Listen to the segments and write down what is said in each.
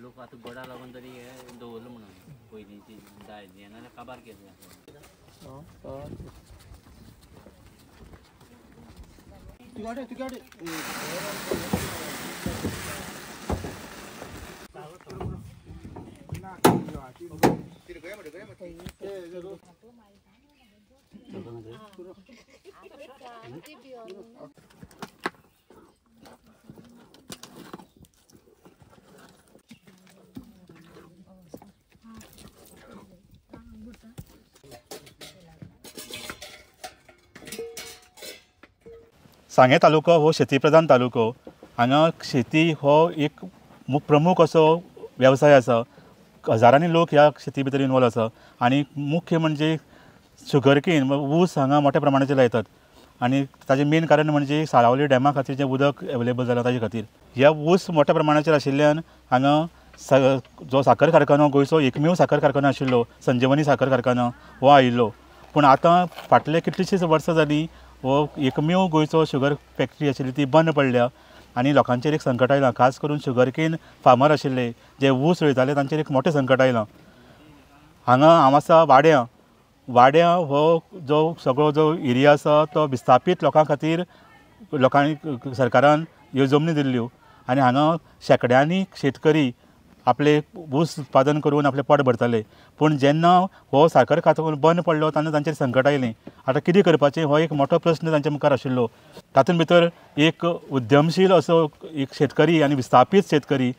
लोक आता बडा लागून तरी हे दवरलं म्हणून पयलींची दायज हे नाल्यार काबार केलें सांगे तालुको हो शेतीप्रधान तालुको. हांगा शेती हो एक प्रमुख असो व्यवसाय आसा. हजारांनी लोक ह्या शेती भितर इनवॉल्व आसा आनी मुख्य म्हणजे शुगरकेन ऊस हांगा मोठ्या प्रमाणाचेर लायतात आनी ताजें मेन कारण म्हणजे साळावली डॅमा खातीर जें उदक एवेलेबल जालां ताजे खातीर. ह्या ऊस मोठ्या प्रमाणाचेर आशिल्ल्यान हांगा जो साखर कारखानो गोंयचो एकमेव साखर कारखानो आशिल्लो संजीवनी साखर कारखानो हो आयिल्लो. पूण आतां फाटले कितलींशींच वर्सां जालीं हो एकमेव गोंयचो शुगर फॅक्टरी आशिल्ली ती बंद पडल्या आनी लोकांचेर एक संकट आयलां. खास करून शुगरकेन फार्मर आशिल्ले जे ऊस रोयताले तांचेर एक मोठें संकट आयलां. हांगा हांव आसा वाड्यां हो जो सगळो जो एरिया आसा तो विस्थापीत लोकां खातीर लोकांनी सरकारान ह्यो जमनी दिल्ल्यो आनी हांगा शेकड्यांनी शेतकरी आपले ऊस उत्पादन करून आपलें पोट भरताले. पूण जेन्ना हो साखर कारखानो बंद पडलो तेन्ना तांचेर संकट आयलें. आतां कितें करपाचें हो एक मोठो प्रस्न तांचे मुखार आशिल्लो. तातूंत भितर एक उद्यमशील असो एक शेतकरी आनी विस्थापीत शेतकरी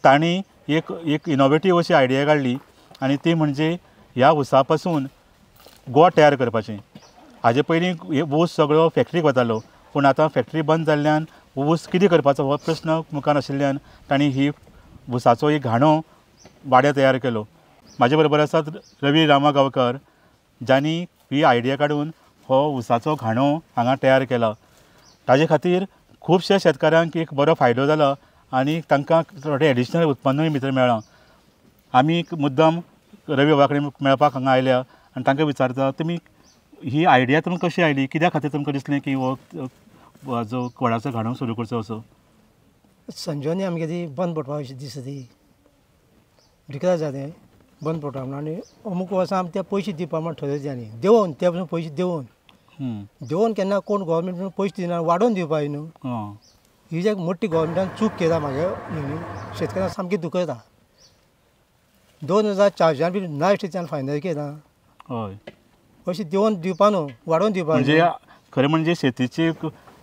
तांणी एक इनोवेटीव अशी आयडिया काडली आनी ती म्हणजे ह्या ऊसा पासून गोड तयार करपाचें. हाजे पयलीं ऊस सगळो फॅक्टरीक वतालो पूण आतां फॅक्टरी बंद जाल्ल्यान ऊस कितें करपाचो हो प्रस्न मुखार आशिल्ल्यान तांणी ही ऊसाचो एक घाणो वाड्यार तयार केलो. म्हाजे बरोबर आसात रवी रामा गांवकर जांणी ही आयडिया काडून हो ऊसाचो घाणो हांगा तयार केला. ताजे खातीर खुबश्या शेतकाऱ्यांक एक बरो फायदो जाला आनी तांकां थोडें एडिशनल उत्पन्नूय भितर मेळ्ळां. आमी मुद्दाम रवी बाबा कडेन मेळपाक हांगा आयल्या आनी तांकां विचारता तुमी ही आयडिया तुमकां कशी आयली, कित्या खातीर तुमकां दिसलें की हो जो गोडाचो घाणो सुरू करचो असो. संजीवनी आमगे ती बंद पडपाक अशी दिसता ती कितें जालें बंद पडटा म्हणून आनी अमूक वर्सां आमी ते पयशे दिवपा म्हण थरयलें आनी देंवोन त्या पासून पयशे देंवोन केन्ना कोण गोवोरमेंट पयशे दिना वाडोवन दिवपाक न्हू. ही जी मोठी गोवोरमेंटान चूक केला म्हाज्या शेतकारांक सामकी दुखयता. 2004 बी नायस्टीच्यान फायनल केला. हय अशें देंवोन दिवपा न्हू वाडोवन दिवपा. म्हणजे खरें म्हणजे शेतीची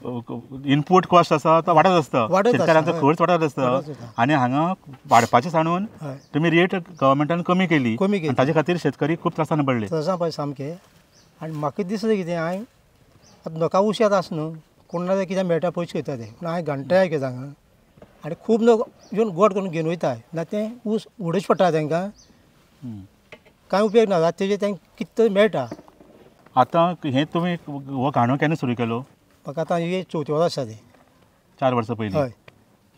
इनपूट कॉस्ट आसा तो वाडत आसता, शेतकारांचो खर्च वाडत आसता आनी हांगा वाडपाचें सांडून तुमी रेट गव्हर्मेंटान कमी केली ताजे खातीर शेतकरी खूब त्रासान पडले. त्रासान पडले सामके. आनी म्हाका दिसलें कितें हांवें आतां नका ऊस येता आसा न्हू कोण ना कितें मेळटा पयशे घेता ते पूण हांवें घंटाय केला हांगा आनी खूब लोक येवन गोड करून घेवन वयता ना तें ऊस उडोवचें पडटा तांकां कांय उपयोग ना तेजें तांकां कितें तरी मेळटा. आतां हें तुमी हो घाणो केन्ना सुरू केलो. म्हाका आतां हे 4थी वर्स आसा ते 4 वर्सां पयलीं. हय.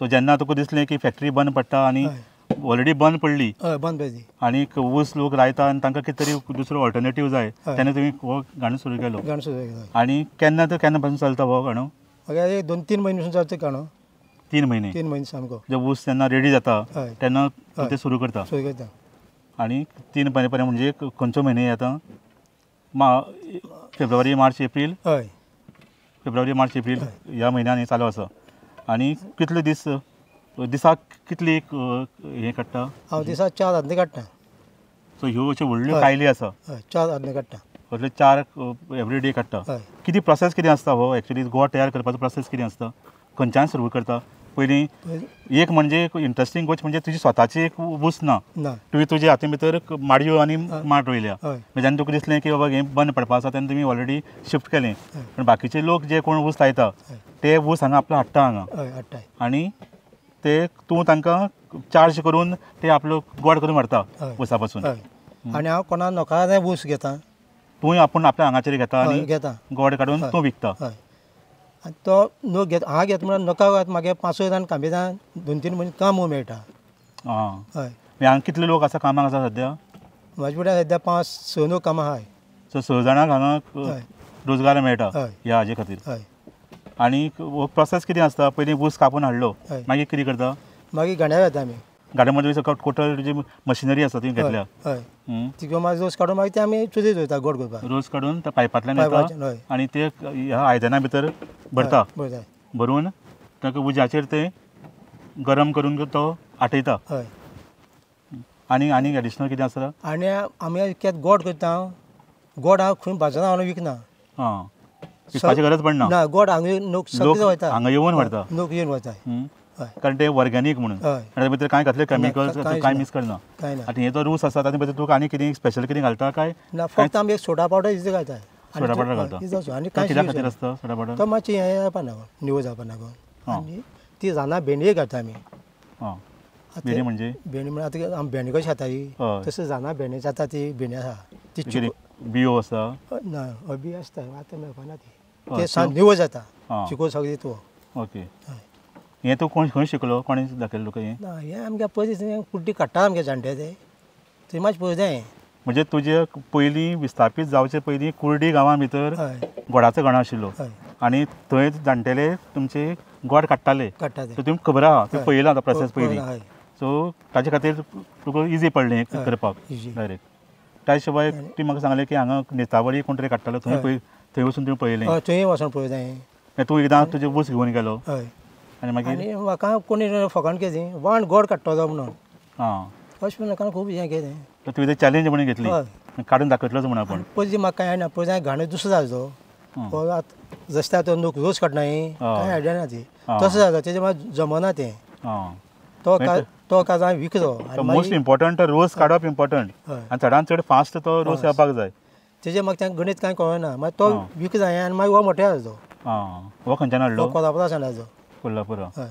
सो जेन्ना तुका दिसलें की फॅक्टरी बंद पडटा आनी ऑलरेडी बंद पडली हय बंद पडली आनी ऊस लोक लायता आनी तांकां कितें तरी दुसरो ऑल्टरनेटीव जाय तेन्ना तुमी हो घाणो सुरू केलो. घाणो सुरू केलो. आनी केन्ना पासून चलता हो घाणो. म्हाका 2-3 म्हयने पसून चलता घाणो. 3 म्हयने. 3 म्हयने सामको. जे ऊस जेन्ना रेडी जाता तेन्ना ते सुरू करता. आनी 3 म्हयने पर्यंत म्हणजे खंयचो म्हयने येता फेब्रुवारी मार्च एप्रील. हय फेब्रुवारी मार्च एप्रील ह्या म्हयन्यांनी चालू आसा. आनी कितले दिसाक कितली हें काडटा. हांव दिसाक 4 आदले काडटा. सो ह्यो अश्यो व्हडल्यो कायली आसा. 4 आदले काडटा. असले 4 एवरी डे काडटा. कितें प्रोसेस कितें आसता हो एक्चुली गोड तयार करपाचो प्रोसेस कितें आसता खंयच्यान सुरू करता. पयलीं एक म्हणजे इंट्रस्टींग गोष्ट म्हणजे तुजी स्वताची एक ऊस ना तुवें तुजे हाती भितर माडयो आनी माड रोयल्या. जेन्ना तुका दिसलें की बाबा हें बंद पडपा आसा तेन्ना तुमी ऑलरेडी शिफ्ट केलें. पूण बाकीचे लोक जे कोण ऊस लायता ते ऊस हांगा आपलो हाडटा हांगा आनी ते तूं तांकां चार्ज करून ते आपलो गोड करून व्हरता ऊसा पासून. आनी हांव कोणा नोका जाय ऊस घेता. तूंय आपूण आपल्या हांगाचेर घेता आनी गोड काडून तूं विकता. आनी तो नो घेत हांव घेता म्हणून नोका म्हागे 5 जाण कामेदान 2-3 म्हयने काम मेळटा. हय हांगा कितले लोक आसा कामाक आसा सद्या. म्हाजे फुड्यान सद्या 5-6 लोक कामां आहाय. सो 6 जाणांक हांगा रोजगार मेळटा ह्या हाजे खातीर. आनी प्रोसेस कितें आसता पयलीं ऊस कापून हाडलो हय. मागीर कितें करता मागीर गाण्यार घालता आमी गाड्यामध्ये टोटल जी मशिनरी आसा ती घेतल्या हय हं. ती घेवन मागीर रोस काडून मागीर ते आमी चुलीर दवरता गोड करपाक रोस काडून त्या पायपांतल्यान पायपाच्यान, हय. येता आनी ते ह्या आयदनां भितर भरता बरं भरून ताका उज्याचेर ते गरम करून तो आटयता हय आनी एडिशनल कितें आसा आनी आमी केद गोड करता गोड हांव खंय बाजारांत हाडून विकना हां विकपाची गरज पडना ना गोड हांगा लोक लोक सगळे वयता हांगा येवन व्हरता लोक येवन वता हं. हय कारण ते ऑर्गॅनीक म्हणून हय आनी ताचे भितर कांय घातले केमिकल्स कांयच कांय ना. मिक्स करना कांय ना आनी हे तो रूस आसा ताचे भितर तुका आनी कितें स्पेशल कितें घालता काय ना फक्त आमी एक सोडा पावडर इतलें घालता सोडा पावडर घालता आनी तो कांय कित्या खातीर आसता सोडा पावडर तो मातशी हें जावपा नाका निवळ जावपा नाका आनी ती रानां भेंडये घालता आमी हां बेणी म्हणजे भेंडी म्हळ्यार आतां आमी भेंडी कशी खाता हय. तशें रानां भेंडी जाता ती भेंडी आसा ती कितें बियो आसा ना अबी आसता आतां मेळपाना ती हय, ते सांग निवळ जाता हां. चिको सगळें तूं ओके हें तूं कोण खंय शिकलो कोणी दाखयलें तुका हें ना हें आमगे पयलीं कुड्डी काडटा आमगे जाणटे ते थंय मातशें पळय जाय म्हणजे तुजे पयलीं विस्थापीत जावचे पयलीं कुर्डी गांवां भितर हय गोडाचो गणो आशिल्लो हय आनी थंय जाणटेले तुमचे गोड काडटाले काडटा ते सो तुमकां खबर आहा तें पळयलां तो प्रोसेस पयलीं हय सो ताचे खातीर तुका इजी पडलें हें करपाक easy. डायरेक्ट त्या शिवाय ती म्हाका सांगलें की हांगा नेतावळी कोण तरी काडटालो थंय वचून तुवें पळयलें हय थंय वचोन पळय जाय मागीर तूं एकदां तुजे ऊस घेवन गेलो हय आनी मागीर आनी म्हाका कोणी फकाण केली वाण गोड काडटलो म्हणून हां अशें म्हाका खूब हें केलें तर तुवें चॅलेंज म्हणून घेतली हय काडून दाखयतलोच म्हणून आपण पयलीं म्हाका कांय ना पळय जाय घाणो दुसरो जालो तो आतां जशें आतां लोक रोस काडना कांय आयडिया ना ती तसो जालो तेजें म्हाका जमना तें हां तो काज हांवें विकलो आनी मोस्ट इम्पॉर्टंट रोस काडप इम्पॉर्टंट हय आनी चडान चड फास्ट तो रोस येवपाक जाय तेजें म्हाका तें गणीत कांय कळना मागीर तो विक जाय आनी मागीर हो मोठो जालो हां हो खंयच्यान हाडलो तो कोल्हापुरासान जालो कोल्हापुरा हय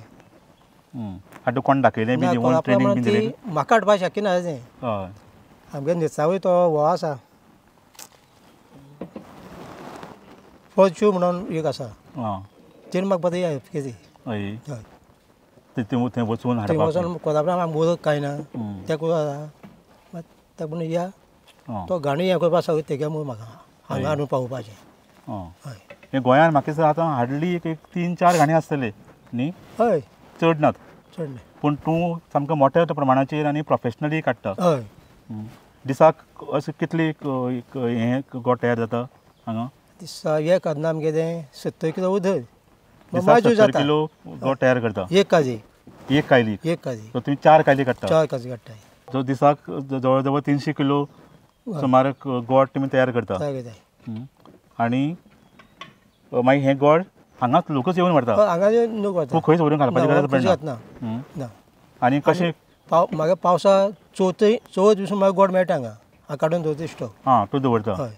आनी तुका कोण दाखयलें बी ना, दिवून कोल्हापुरा ट्रेनींग म्हणून बी दिलें ती म्हाका हाडपाक शक्य ना तें हय आमगे निचावय तो हो आसा फॉर्च्यून म्हणून एक आसा हां तेणी म्हाका बरी हेल्प केली हय हय थंय वचून थंय हाडपाक वचोन कोल्हापुरा आमकां वळख कांय ना हं. तेका आसा तेका म्हणून या हां तो गाणो हें करपाक सगळें तेगे म्हूण म्हाका हांगा हाडून पावोवपाचें हां हय हे गोंयांत म्हाका दिसता आतां हार्डली एक 3-4 गाणी आसतले न्ही हय चड नात चड न्ही पूण तूं सामको मोठ्या प्रमाणाचेर आनी प्रोफेशनली काडटा हय दिसाक अशें कितली हें गोड तयार जाता हांगा दिसा हें काडना आमगे तें 70 किलो उदक दिसाक माजू 70 जाता किलो गोड तयार करता एक काजी एक कायली एक काजी सो तुमी 4 कायली काडटा 4 काजी काडटाय जो दिसाक जवळ जवळ 300 किलो सुमार गोड तुमी तयार करता काय करताय आनी मागीर हें गोड हांगाच लोकच येवन व्हरता हांगा लोक वता तूं खंयच व्हरून घालपाची गरज पडना ना हं. ना आनी कशें म्हाका पावसा चवथ दिसून म्हाका गोड मेळटा हांगा हांव काडून दवरता स्टॉक हां तूं दवरता हय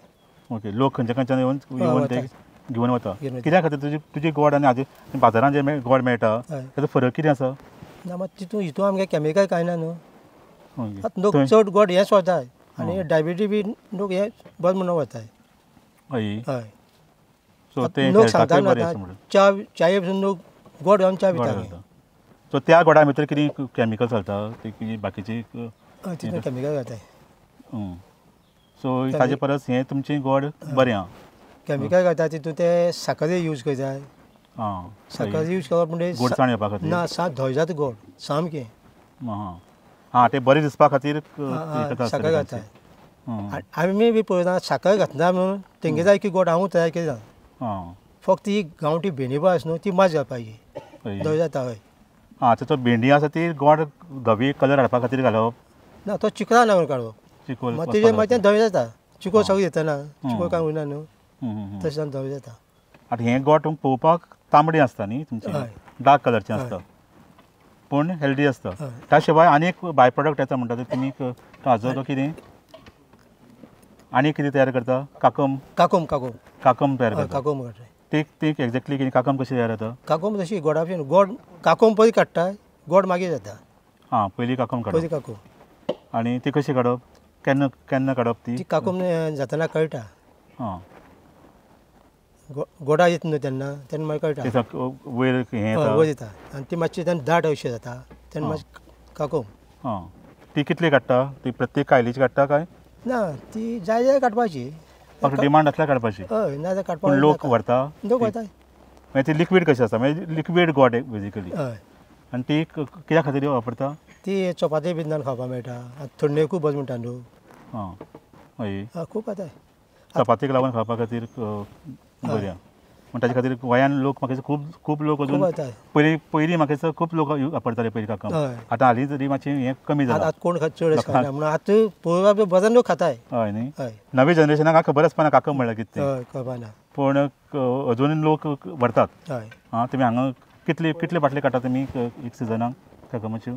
ओके लोक खंयच्यान येवन ते वता. घेवन वता घेवन वता. कित्या खातीर तुजी गोड आनी हाजे बाजारांत जे गोड मेळटा हय ताचो फरक कितें आसा ना मात तितून हितून आमगे कॅमिकल कांय ना न्हू ओके. आतां लोक थंय- चड गोड हेंच वताय आनी डायबिटीज बी लोक हें बरें म्हणून वताय हय हय सो ते लोक हेल्थाकूय सांगता बरें न्हू आसा म्हणून आतां च्या पसून लोक गोड घेवन च्या गोड पिता घालता सो त्या गोडा भितर कितें कॅमिकल घालता ते कितें बाकीची तितून कॅमिकल घालताय सो ताजे परस हें तुमचें गोड बरें आहा कॅमिकल घालता तितून ते साखर यूज करताय हां साखर यूज करप म्हणजे गोडसाण येवपा खातीर ना साप धोय जाता गोड सामकें हां हां ते बरें दिसपा खातीर साखर घालताय आमी बी पळयता साखर घातना म्हणून तेंगे जाय की गोड हांवूं तयार केला हां फक्त ही गांवठी भेंडी पळय आसा न्हू ती मात घालपाची धोय जाता हय हां तो भेंडी आसा ती गोड धवी कलर हाडपा खातीर घालप ना तो चिकला ना काडप चिकोल मागीर तेजें मागीर तें धोय जाता चिकोल सगळें येतना चिकोल कांय उरना न्हू तशें जावन धोय जाता आतां हें गोड पळोवपाक तांबडें आसता न्ही तुमचें हय. डार्क कलरचें आसता पूण हेल्दी आसता हय. त्या शिवाय आनी एक बाय प्रॉडक्ट येता म्हणटा ते तुमी हाजो तो कितें आनी कितें तयार करता काकम काकोम काकोम काकम तयार हय करता काकोम काडटाय ती एक्झॅक्टली कितें काकम कशी तयार जाता काकोम तशी गोडा भशेन गोड काकोम पयलीं काडटाय गोड मागीर जाता हां पयलीं काकम पयलीं काडप काकोम आनी ती कशी काडप केन्ना केन्ना काडप ती ती काकोम जातना कळटा हां गोडा येता न्हू तेन्ना मागीर कळटा दिसाक वयर हें हय येता वयर येता आनी ती मातशी तेन्ना दाट अशी जाता तेन्ना मातशी काकोम हां ती कितली काडटा ती प्रत्येक कायलीची काडटा काय ना ती जाय जाय काडपाची फक्त डिमांड आसल्यार काडपाची हय ना जाल्यार पूण काडपाक लोक व्हरता लोक वता मागीर ती लिक्वीड कशी आसता मागीर लिक्वीड गोड बेजिकली हय आनी ती कित्या खातीर वापरता ती चपाती बिजनान खावपाक मेळटा आतां थंडे खूब बस म्हणटा न्हू हां हय खूब खाताय चपातीक लागून खावपा खातीर बरी आहा पूण ताचे खातीर गोंयान लोक म्हाका खूब लोक खूब अजून खाताय पयलीं म्हाका खूब लोक वापरताले पयलीं काकम हय आतां हालीं तरी मातशें हें कमी जालां आतां कोण चड अशें खायना म्हणून आतां पळोवपाक बजान लोक खाताय हय न्ही हय नवे जनरेशनाक खबर आसपाना काकम म्हणल्यार कितें तें हय कळपाना पूण अजून लोक व्हरतात हय हां तुमी हांगा कितले बाटले काडटा तुमी एक सिजनाक काकमाच्यो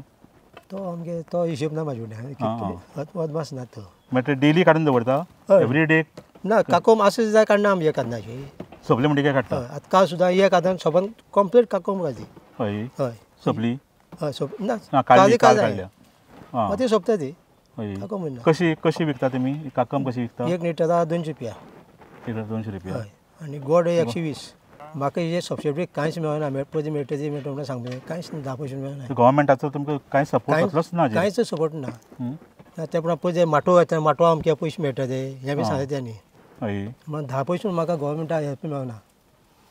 तो आमगे तो हिशोब ना म्हाजे कडेन अदमास ना तो मागीर ते डेली काडून दवरता हय. एवरी डे ना काकोम असं जाय काडना आमी एक काडनाची सोपली म्हणटी काय काडटा हय आतां काल सुद्दां एक आतां सोबन कंप्लीट काकोम घालती हय हय सोपली हय सोप ना काल काल काडल्या हां मागीर ती सोंपता ती हय काकोम म्हणना कशी विकता तुमी काकम कशी विकता एक लिटरा 200 रुपया 200 रुपया हय आनी गोड 120 म्हाका हे सबसिडी कांयच मेळना पयलीं मेळटा ती मेळटा म्हणून सांगता कांयच 10 पयशे मेळना गव्हर्मेंटाचो तुमकां कांय सपोर्ट असलोच ना हाजेर? कांयच सपोर्ट ना हं? ते पण पळय माटो येता माटो अमके पयशे मेळटा ते हे बी सांगता त्यांनी हय म्हणून 10 पयशे म्हाका गव्हर्मेंटा हेल्प मेळना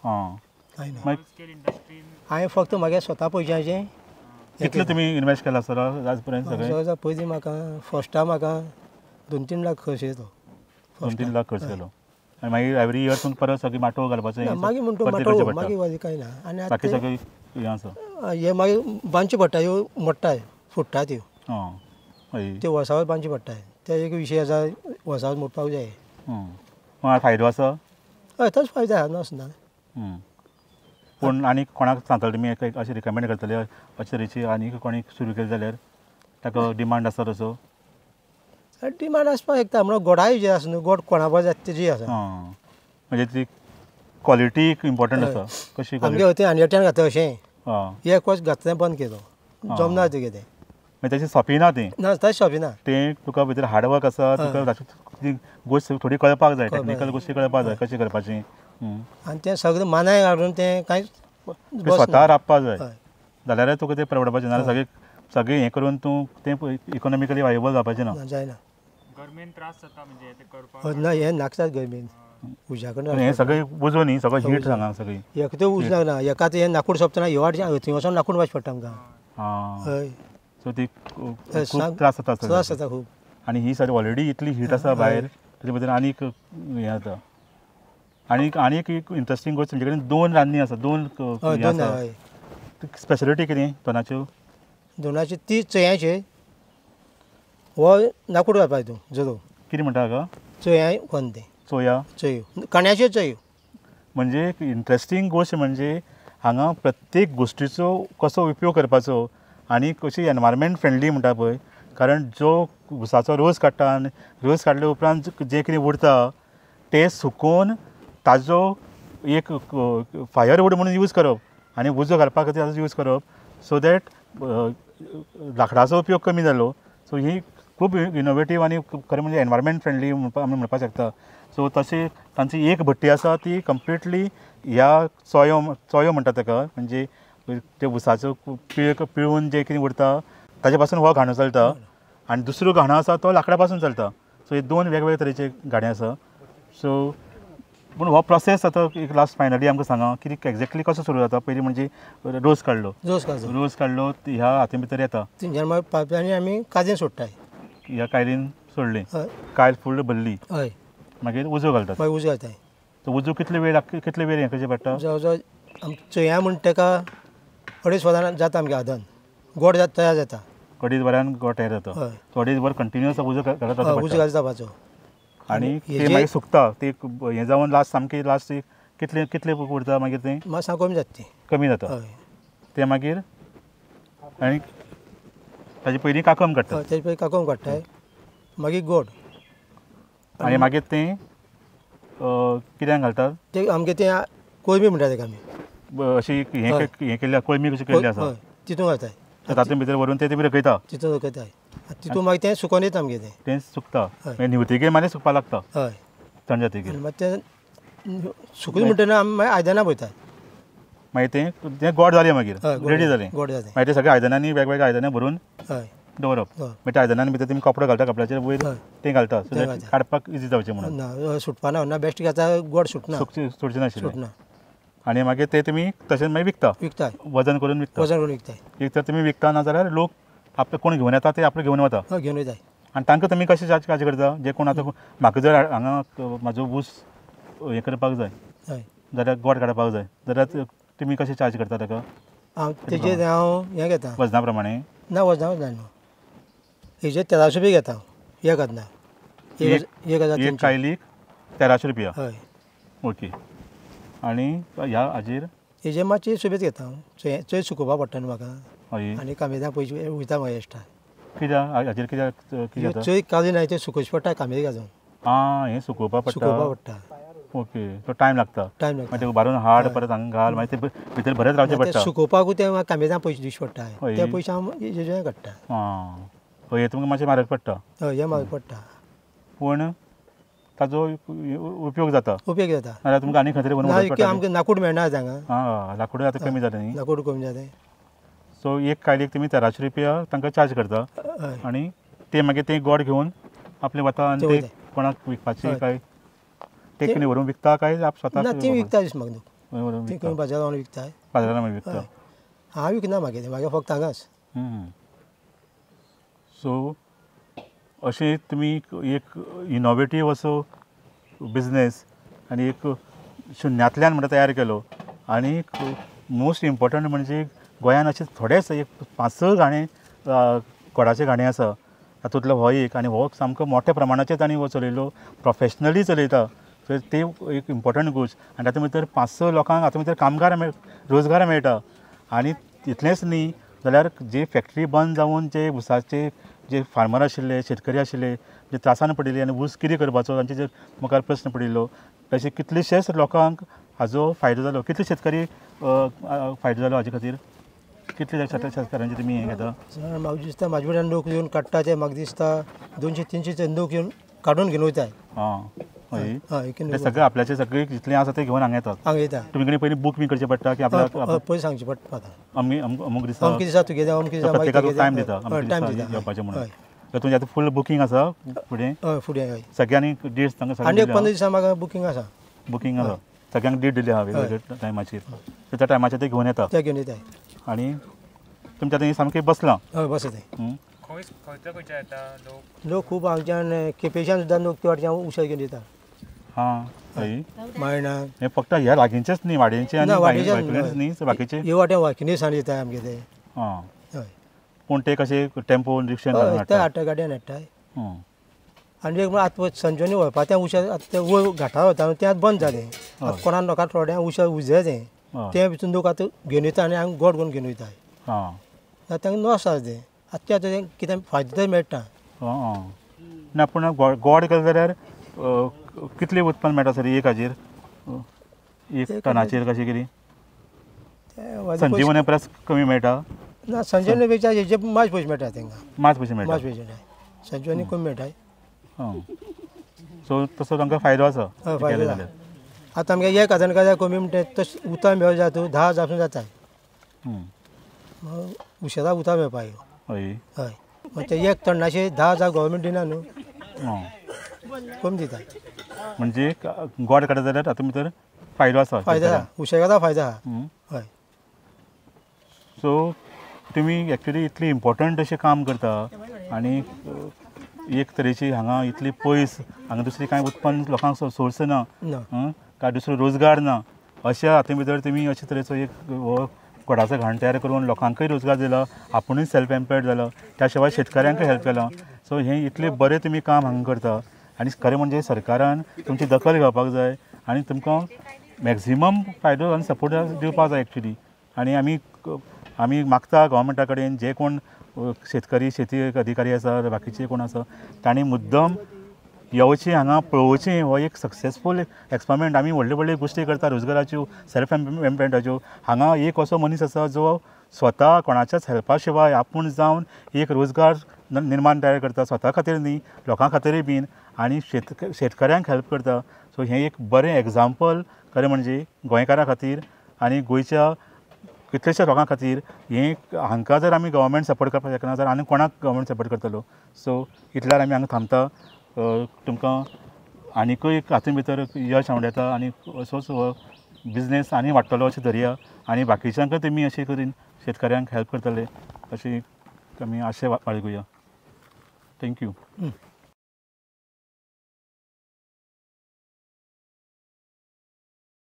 हां कांय ना मागीर हांवें फक्त म्हागे स्वता पयशांचें कितले तुमी इनवेस्ट केला सर आज पर्यंत सगळें पयलीं म्हाका फस्टा म्हाका 2-3 लाख खर्च येतो 2-3 लाख खर्च केलो आनी मागीर एवरी इयर तुमकां परत सगळी माटो घालपाचें मागीर म्हणटा परते माटो करचें पडटा. मागीर वाजी कांय ना आनी बाकी आतां सगळें हें आसा हे मागीर बांदची पडटा ह्यो मोडटाय फुट्टा त्यो हां हय त्यो वर्सावर बांदची पडटाय ते एक विशय आसा वर्सावर मोडपाक जाय पूण फायदो आसा हय तोच फायदो आसा नासना पूण आनी कोणाक सांगतले तुमी अशें रिकमेंड करतले अशे तरेची आनी कोणी सुरू केली जाल्यार ताका डिमांड आसा तसो डिमांड आसपाक शकता म्हणून गोडाय जे आसा न्हू गोड कोणा बरें जाता तेजी आसा हां म्हणजे ती क्वॉलिटी इम्पॉर्टंट आसा कशी आमगे हय तें आनयट्यान घातलें अशें हां एक वर्स घातलें बंद केलो जमना तें कितें मागीर तशें सोंपी ना तें ना तशें शॉपी ना तें तुका भितर हार्ड वर्क आसा तुका ती गोश्ट थोडी कळपाक जाय टॅक्निकल गोश्टी कळपाक जाय कशी करपाची आनी तें सगळें मानाय हाडून तें कांयच स्वता राबपाक जाय हय जाल्यार तुका तें परवडपाचें ना सगळें हें करून तूं तें इकॉनॉमिकली वायबल जावपाचें ना जायना गरमेन त्रास जाता म्हणजे ते करपाक ना हें नाकतात गरमेन उज्या कडेन हें सगळें उजो न्ही सगळें हीट सांगा सगळी एक तो उज लागना एका हें नाकूड सोंपतना ह्यो वाटच्या थंय वचोन नाकूड वाचचें पडटा आमकां हां हय सो ती खूब सांग- त्रास जाता त्रास जाता खूब आनी ही सगळी ऑलरेडी इतली हीट आसा भायर तेजे भितर आनीक हें जाता आनी एक इंट्रस्टींग गोश्ट तुमचे कडेन 2 रान्नी आसा 2 हय दोन हय स्पेशलिटी कितें दोनाच्यो दोनाचे 30 चयांचे हो नाकूड घालपाक तूं जरो कितें म्हणटा हाका चयां कोण तें सोया चयो काण्याच्यो चयो म्हणजे एक इंट्रस्टींग गोश्ट म्हणजे हांगा प्रत्येक गोश्टीचो कसो उपयोग करपाचो आनी कशी एनवायरमेंट फ्रेंडली म्हणटा पळय कारण जो उसाचो रोस काडटा आनी रोस काडले उपरांत जें कितें उरता तें सुकोवन ताजो एक फायरवूड म्हणून यूज करप आनी उजो घालपा खातीर ताजो यूज करप सो दॅट लाकडाचो उपयोग कमी जालो सो ही खूब इनोवेटीव आनी खरें म्हणजे एनवायरमेंट फ्रेंडली आमी म्हणपाक शकता सो तशी तांची एक भट्टी आसा ती कंप्लिटली ह्या चोयो म्हणटा ताका म्हणजे ते उसाचो पिळून जें कितें उरता ताजे पासून हो घाणो चलता आनी दुसरो घाणो आसा तो लाकडा पासून चलता सो हे 2 वेगवेगळे तरेचे गाणे आसा सो पूण हो प्रोसेस आतां एक लास्ट फायनली आमकां सांगा कितें एक्झॅक्टली कसो सुरू जाता पयलीं म्हणजे रोस काडलो रोस काडलो ह्या हाती भितर येता तिंच्यान मागीर पायपांनी आमी काजेन सोडटाय ह्या कायलीन सोडली हय कायल फूल भरली हय मागीर उजो घालतात मागीर उज घालताय तो उजो कितले वेळ हें करचें पडटा जवळ जवळ आम चयां म्हणटा ताका 2.5 वरान जाता आमगे आदन गोड तयार जाता 2.5 वरान गोट तयार जाता हय 2.5 वर कंटिन्युअस उजो घालत उज पडटा घालता जावपाचो आनी ते मागीर सुकता ते हें जावन लास्ट सामकी लास्ट कितले उरता मागीर तें मातसां कमी जाता ती कमी जाता हय ते मागीर आनी ताजे पयलीं काकम काडटा तेजे पयलीं काकोम काडटाय मागीर गोड आनी मागीर तें कित्याक घालतात ते आमगे तें कोयबी म्हणटा ताका आमी अशी हें केल्ली कोळमी कशी केल्ली आसा हय तितून घालताय तातूंत भितर व्हरून ते रकयता तितून रकयताय तितून मागीर तें सुकोवन येता आमगे तें सुकता हय. मागीर न्हिवतीके मागीर सुकपाक लागता हय थंड जातकीर आनी मागीर तें सुकलें म्हणटना आमी मागीर आयदनां पळयताय मागीर तें गोड जालें मागीर हय रेडी जालें गोड जालें मागीर ते सगळ्या आयदनांनी वेगवेगळ्या आयदनां भरून हय दवरप हय मागीर त्या आयदनांनी भितर तुमी कपडो घालता कपड्याचेर वयर हय. तें घालता सो तें दॅट घालता. काडपाक इजी जावचें म्हणून ना सुटपाना ना बेश्ट घेता गोड सुटना सुटचें नाशिल्लें सुटना आनी मागीर ते तुमी तशेंच मागीर विकताय वजन करून विकता वजन करून विकताय एक तर तुमी विकता ना जाल्यार लोक आपले कोण घेवन येता ते आपले घेवन वता हय घेवन वयताय आनी तांकां तुमी कशें चार्ज करता जे कोण आतां म्हाका जर हांगा म्हाजो ऊस हें करपाक जाय हय जाल्यार गोड काडपाक जाय जाल्यार तुमी कशें चार्ज करता ताका तेजेर हांव हें घेता वजना प्रमाणे ना वजनावर जाय न्हू हेजे 1300 रुपया घेता एक आदना एक कायलीक 1300 रुपया हय ओके आनी ह्या हाजेर हेजे मातशे सुबेज घेता हांव चोय सुकोवपा पडटा न्हू म्हाका हय आनी कामेऱ्या पयशे वयता म्हाका एक्स्ट्रा कित्याक हाजेर कित्याक जाता चोय काजू नाय ते सुकोवचे पडटा कामेरी घालून आं हें सुकोवपा सुकोवपा पडटा पडटा ओके तो टायम लागता टायम मागीर लागता ते उबारून हाड परत हांगा घाल मागीर ते भितर भरत रावचें ते पडटा सुकोवपाकूय ते कामेऱ्या पयशे दिवचे पडटा हय. ते पयशे हांव हेजे काडटा आं हय तुमकां मातशें म्हारग पडटा हय हे म्हारग पडटा पूण ताजो उपयोग जाता उपयोग जाता नाल्यार तुमकां आनी खंय तरी व्हरून ना उडोवचें की पडटा आमकां लाकूड मेळना हांगा आं लाकूड आतां कमी जालें न्ही लाकूड कमी जालें सो एक कायलीक तुमी 1300 रुपया तांकां चार्ज करता हय आनी ते मागीर ते गोड घेवन आपले वता आनी ते ते वयता. कोणाक विकपाची हय. काय ते कितें व्हरून विकता काय आप स्वता ना ती विकता दिसता म्हाका न्हू व्हरून ती विकता खंय बाजारान व्हरून विकताय बाजारान मागीर विकता हांव विकना म्हागे फक्त हांगाच सो अशें तुमी एक इनोवेटीव असो बिजनेस आनी एक शुन्यांतल्यान म्हणटा तयार केलो आनी मोस्ट इम्पॉर्टंट म्हणजे गोंयान अशे थोडेच एक 5-6 गाणे गोडाचे गाणे आसा तातूंतलो हो एक आनी हो सामको मोठ्या प्रमाणाचेर तांणी हो चलयलो प्रोफेशनली चलयता सो ते एक इम्पॉर्टंट गोश्ट आनी तातूंत भितर 5-6 लोकांक हातूंत भितर कामगार रोजगार मेळटा आनी इतलेंच न्ही जाल्यार जे फॅक्टरी बंद जावन जे उसाचे जे फार्मर आशिल्ले शेतकरी आशिल्ले जे त्रासान पडिल्ले आनी ऊस कितें करपाचो तांचे जर मुखार प्रस्न पडिल्लो तशें कितलेशेच लोकांक हाजो फायदो जालो कितले शेतकरी फायदो जालो हाजे खातीर कितले शेतकारांचे तुमी हें घेता म्हाका दिसता म्हाजे कडल्यान लोक येवन काडटा ते म्हाका दिसता 200-300 लोक येवन काडून घेवन वयताय हां हय हय ते सगळे आपल्याचे सगळे जितलें आसा ते घेवन हांगा येतात हांगा येता तुमी कडेन पयलीं बूक बी करचें पडटा की आपल्याक पयलीं सांगचें पडटा म्हाका अमूक दिसा अमके दिसा तुगे अमके दिसा प्रत्येकाक टायम दिता टायम अमके दिता दिसा येवपाचें म्हणून हय तुमचें आतां फूल बुकींग आसा फुडें हय फुडें हय सगळ्यांनी डेट्स तांकां आनी एक सगळ्यांक 15 दिसा म्हाका बुकींग आसा बुकींग आसा सगळ्यांक डेट दिली आहा वेगवेगळ्या टायमाचेर सो त्या टायमाचेर ते घेवन येता ते घेवन येताय आनी तुमच्या आतां सामकें बसलां हय बस येताय खंयच्या येता लोक लोक खूब हांगच्यान केपेच्यान सुद्दां लोक ते वाटच्यान उशा घेवन येता हां हय मायणा हें फक्त ह्या लागींचेच न्ही वाडेंचे आनी ना, वाडेंचेच वायकडेच न्ही बाकीचे हे वाट्यान वायकिनेसान येताय आमगे ते हां हय पूण ते कशे टेम्पो रिक्षान घालून हय ते हाडटा हाडटा गाडयान हाडटाय हं. आनी एक म्हळ्यार आतां संजोनी वळपा तें उशा आतां ते वयर घाटार वता तें आतां बंद जालें आतां कोणाक लोकांक थोड्या उशा उजय तें हय. ते भितून लोक आतां घेवन येता आनी हांगा गोड करून घेवन वयताय हां आतां तांकां लॉस आसा तें आतां तें कितें फायदो तर मेळटा हां ना पूण गोड केलें जाल्यार कितलें उत्पन्न मेळटा सर एक हाजेर एक टनाचेर कशें कितें संजीवनी परस कमी मेळटा ना संजोनी पेक्षा हेजे मातशे पयशे मेळटा तांकां मात पयशे मेळटा मातशे पयशे मेळटाय संजोनी कमी मेळटाय हां सो तसो तांकां फायदो आसा हय केलें फायदो जाल्यार आतां आमगे 1000 कमी म्हणटा तशें उतार मेळ जाता 10,000 पासून जाता उशेरा उतार मेळपा हय हय म्हणजे एक टन्नाचे 10,000 गव्हर्मेंट दिना न्हू हां कमी दिता म्हणजे गोड काडत जाल्यार हातूंत भितर फायदो आसा फायदो आहा उशेरा फायदो आहा हं. हय सो तुमी एक्चुली इतली इम्पॉर्टंट अशें काम करता आनी एक तरेची हांगा इतली पयस हांगा दुसरी कांय उत्पन्न लोकांक सोर्स ना ना काय दुसरो रोजगार ना अशा हातूंत भितर तुमी अशे तरेचो एक हो गोडाचो घाण तयार करून लोकांकय रोजगार दिला आपुणूय सेल्फ एम्प्लॉयड जालो त्या शिवाय शेतकाऱ्यांकय हेल्प केला सो हें इतलें बरें तुमी काम हांगा करता आनी खरें म्हणजे सरकारान तुमची दखल घेवपाक जाय आनी तुमकां मॅक्झिमम फायदो आनी सपोर्ट दिवपाक जाय एक्चुली आनी आमी मागता गव्हर्मेंटा कडेन जे कोण शेतकरी शेती अधिकारी आसा बाकीचे कोण आसा तांणी मुद्दम येवचें हांगा पळोवचें हो एक सक्सेसफूल एक्सपेरिमेंट आमी व्हडल्यो व्हडल्यो गोश्टी करता रोजगाराच्यो सेल्फ एम्प्लॉयमेंटाच्यो हांगा एक असो मनीस आसा जो स्वता कोणाच्याच हेल्पा शिवाय आपूण जावन एक रोजगार निर्माण तयार करता स्वता खातीर न्ही लोकां खातीरय बीन आनी शेतकऱ्यांक हेल्प करता सो हें एक बरें एग्जाम्पल खरें म्हणजे गोंयकारां खातीर आनी गोंयच्या कितलेशे लोकां खातीर हें हांकां जर आमी गव्हर्मेंट सपोर्ट करपाक शकना जाल्यार आनी कोणाक गव्हर्मेंट सपोर्ट करतलो सो इतल्यार आमी हांगा थांबता तुमकां आनीकूय हातूंत भितर यश हांव येता आनी असोच बिझनेस आनी वाडटलो अशें धरया आनी बाकीच्यांक तेमी अशें करून शेतकाऱ्यांक हेल्प करतले अशी आमी आशा बाळगुया. थँक्यू.